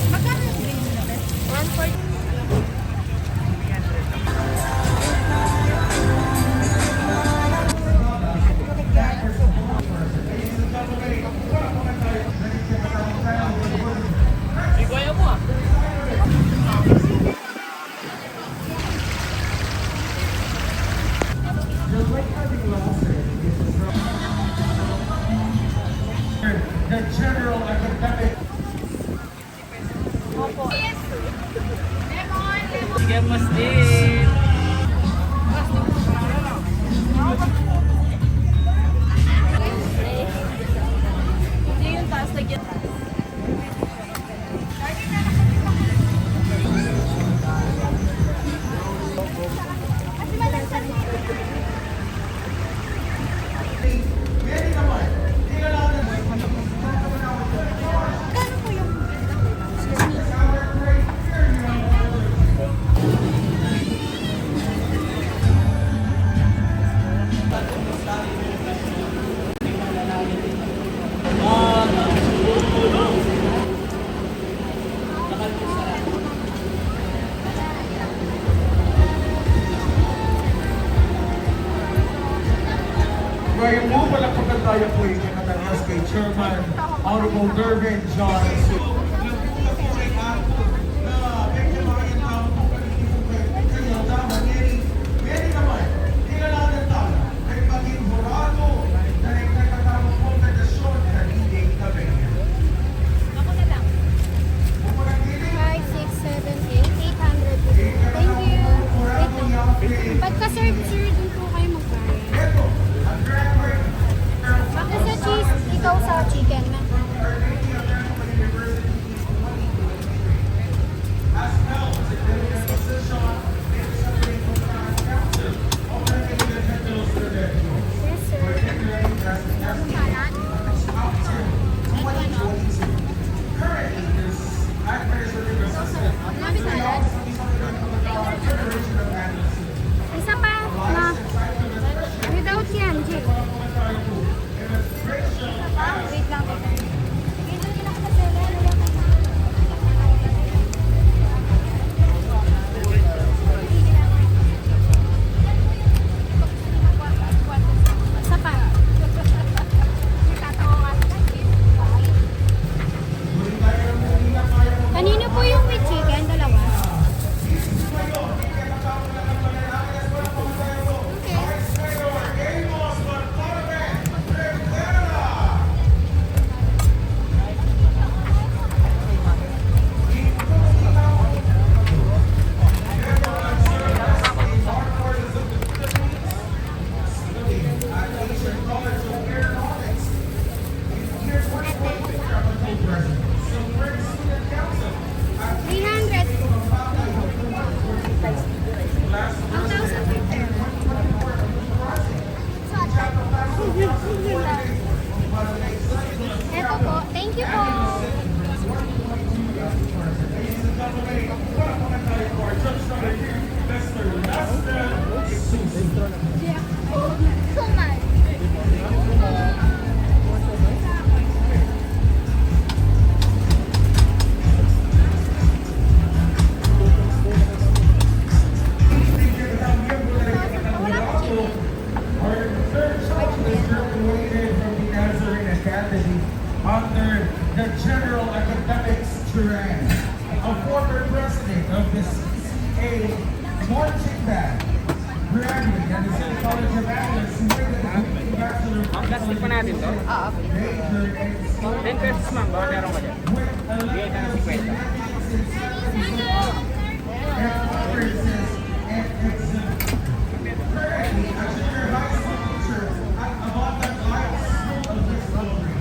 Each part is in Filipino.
Magkano yung green nila, Beth? 140. The general academic. Sige, mas din. Hindi yung taas lagyan. Ngayon mo palakpakan tayo po yung katangos kay Chairman Honorable Dervin John. Pagka-serve, sir, dun po kayo magbayad. Bakit sa cheese, ikaw sa chicken na? Yes, sir. Isa pa, ma. Without yan, Jay. Wait lang. Isa pa. Kanino po yung with chicken? Dalawa? Eto po. Thank you po. Kumal. Under the General Academics Strand, a former president of the CCA Marching Band, graduate at the City College of Atlas, who made a bachelor of Plastic pa natin to? Oo. majored in 10 pesos lang, baka meron ka dyan. with Bigay ka ng 50. and conferences and exhibits. Currently, a junior high school teacher at Abata High School of Discovery.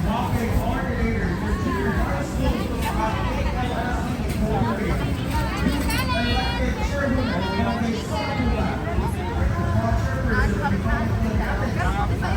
Walking coordinator for junior high school at ALSC Incorporated. Elected chairman of the Sakula. Chairperson of the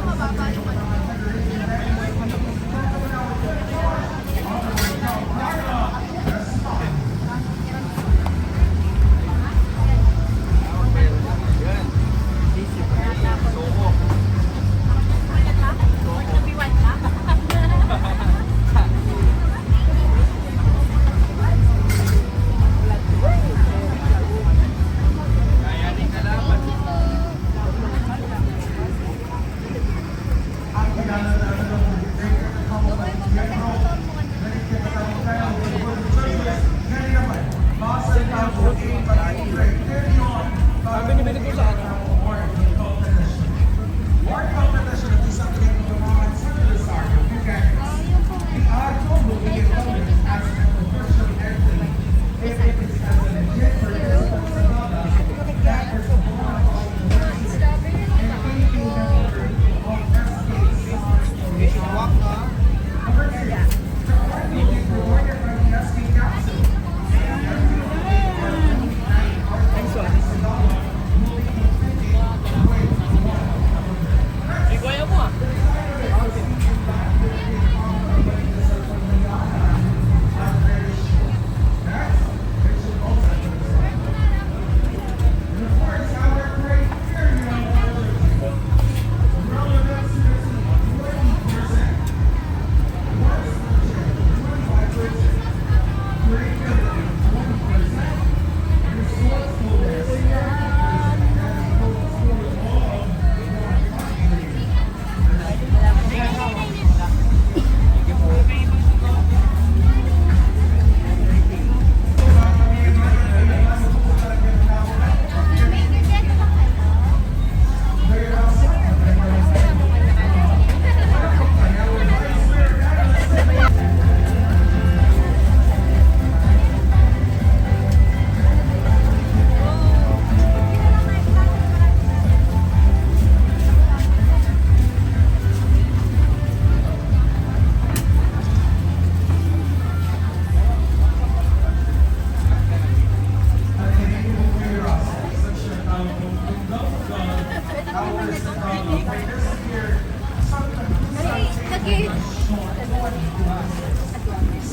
Starting with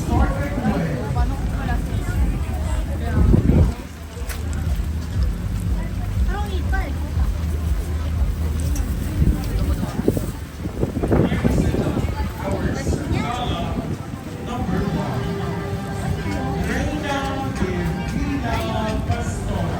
Parang ipa eh. Reina Virginia Pastora.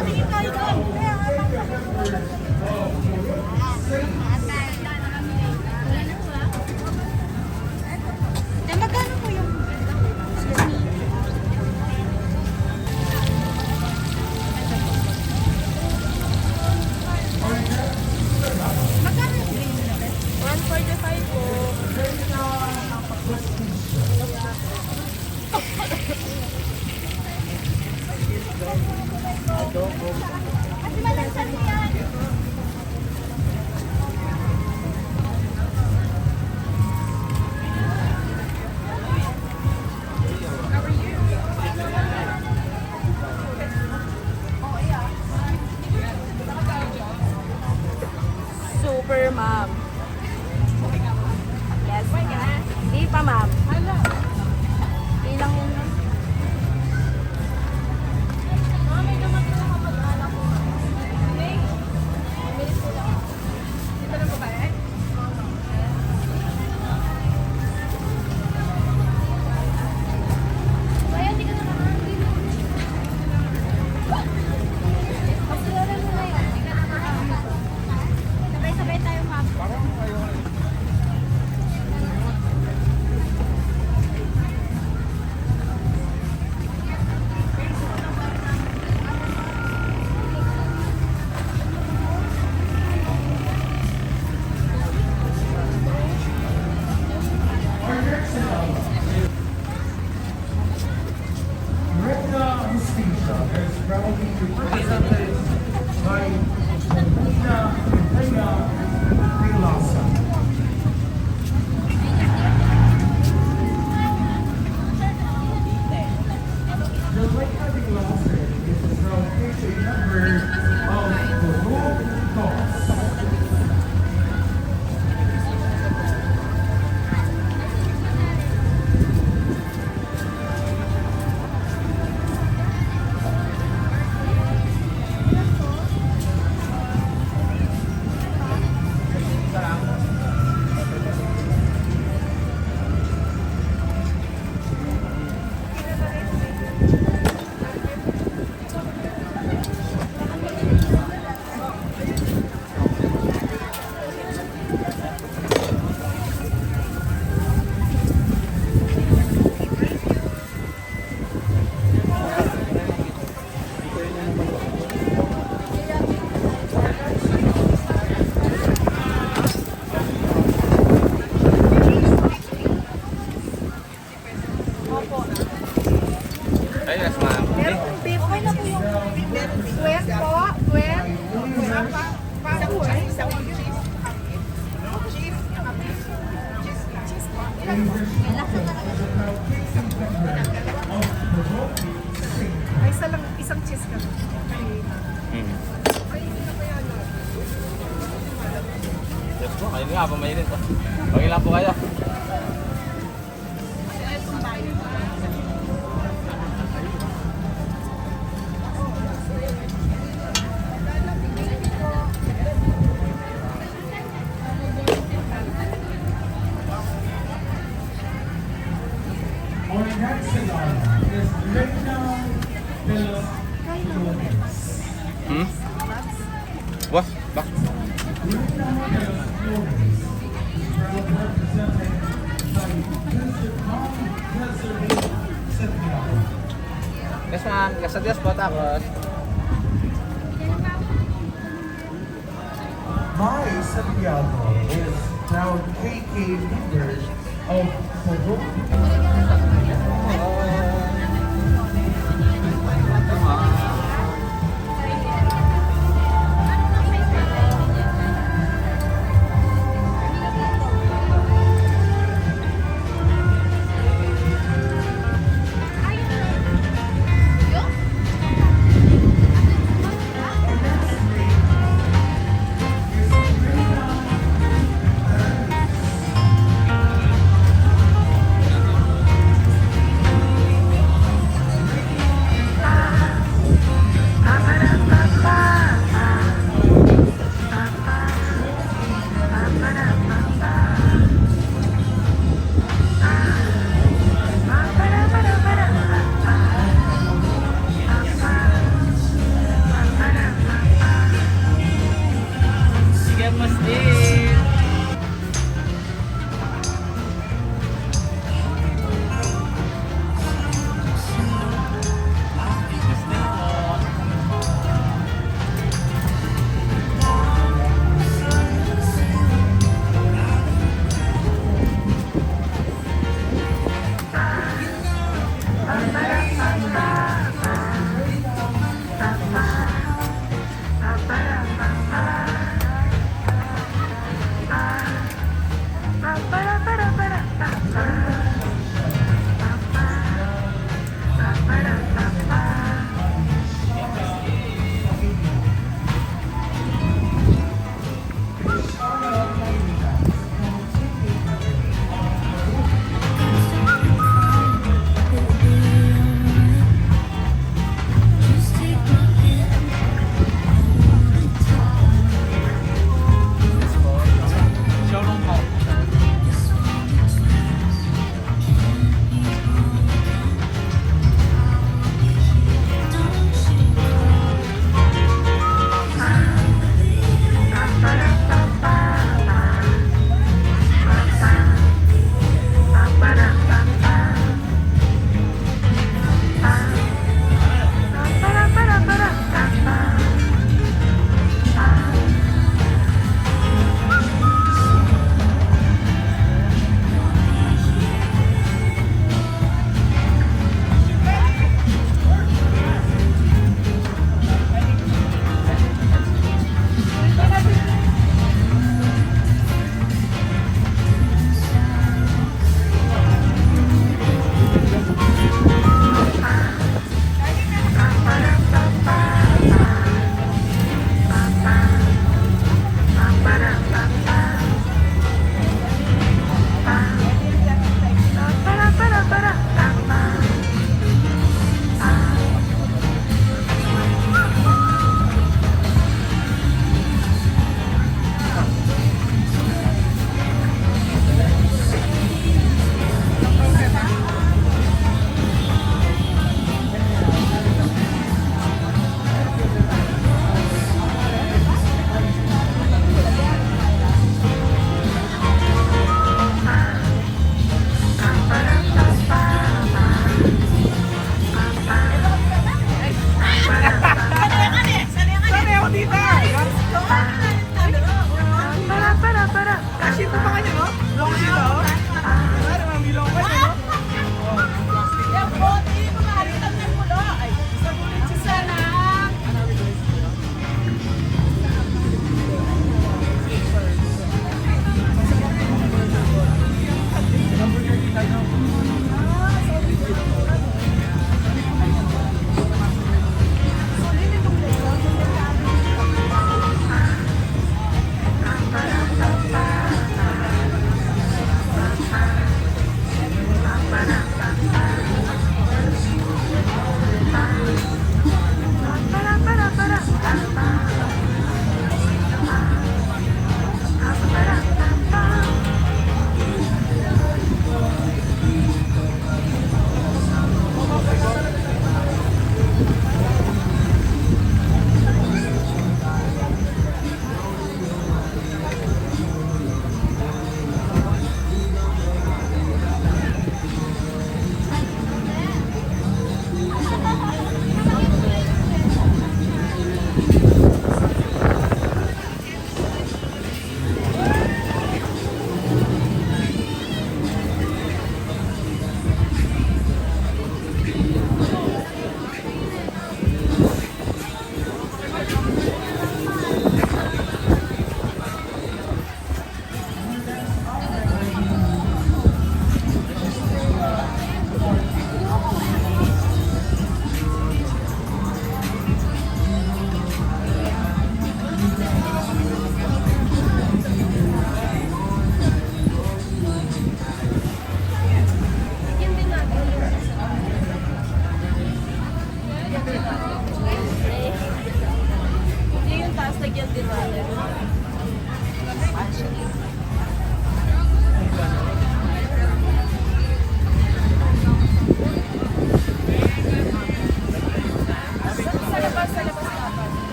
Tingin tayo doon. Kaya nga magkano po yung magkano yung green nila, Beth? 145 po. Kasi malansan mo yan. Super, ma'am. Yes, ma'am. Di pa, ma'am. Ilang yun, ma'am? Sabay-sabay tayo, ma'am. Reina Justicia is proudly represented by Paulina Reina Vilasa. The Reina Vilasa is a proud member of the Road Cause. Ay, yes, ma'am. Okay na po yung 12 po. 12. Papo eh. Ay, isang cheese ka. Yes po, kayo nga, pumayirin po. Okay lang po kayo. Our next cigar is Reina de los Flores. Hmm? Wah, bak. Reina de los Flores is proud represented by Mr. Tom Desiree Santiago. Yes, ma'am. Kasadias po, tapos. Mai Santiago is proud KK leader of Pogo. Showroom mo.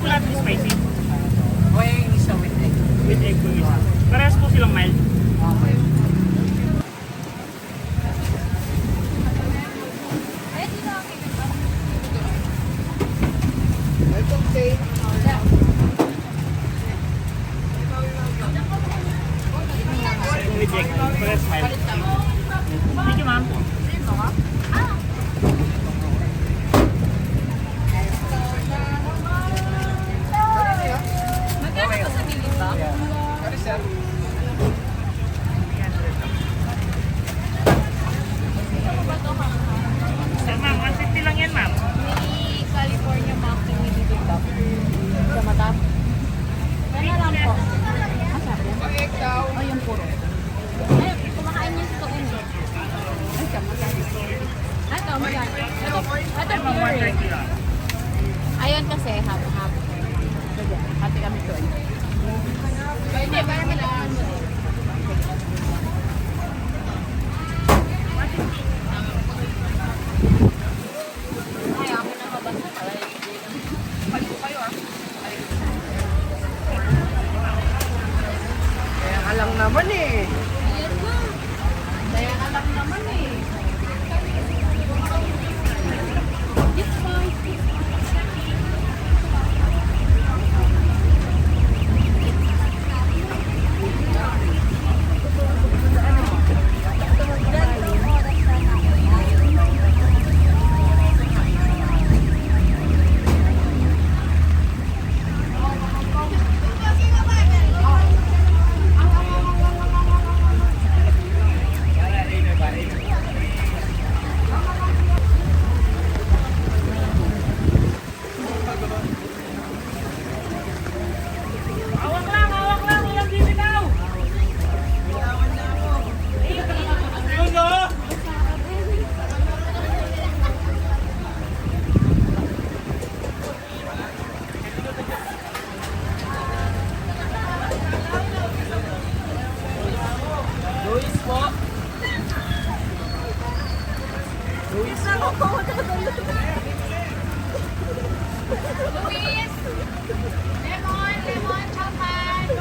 po lahat ng spicy. O yung isa with egg. With egg po isa. Parehas po silang mild. Okay. With egg. Parehas mild. Thank you, ma'am. Sir, ma'am, 150 lang yan, ma'am. May California Mountain with bibimbap. Sa mata. Kaya na lang po. Masarap yan. O yung puro. Ay, kumakain niya sa tuon. Ay, kamatay. Ito, magyan. Ito, Ma'am, pure. 130 lang. Ayun kasi, hap-hap. Sige, hati kami doon. Hindi, para malaman mo din. Ay, ako na mabasa pala. Pagko kayo ah. Kaya ka lang naman eh. Ayan na. Kaya ka lang naman eh. It's fine. Awak lang, walang bibitaw. Yun, no? Luis po. Luis po. Luis! Lemon! Lemon! Chocolate!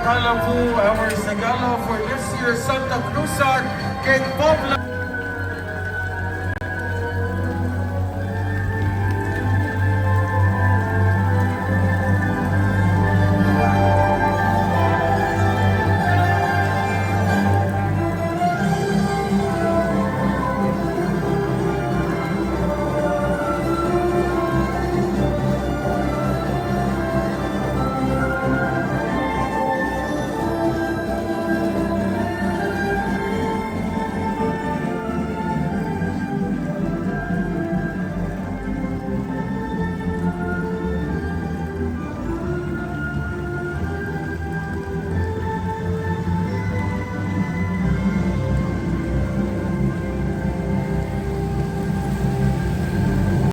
Kalapu, our Sagala for this year's Santa Cruzan, kay Pablo.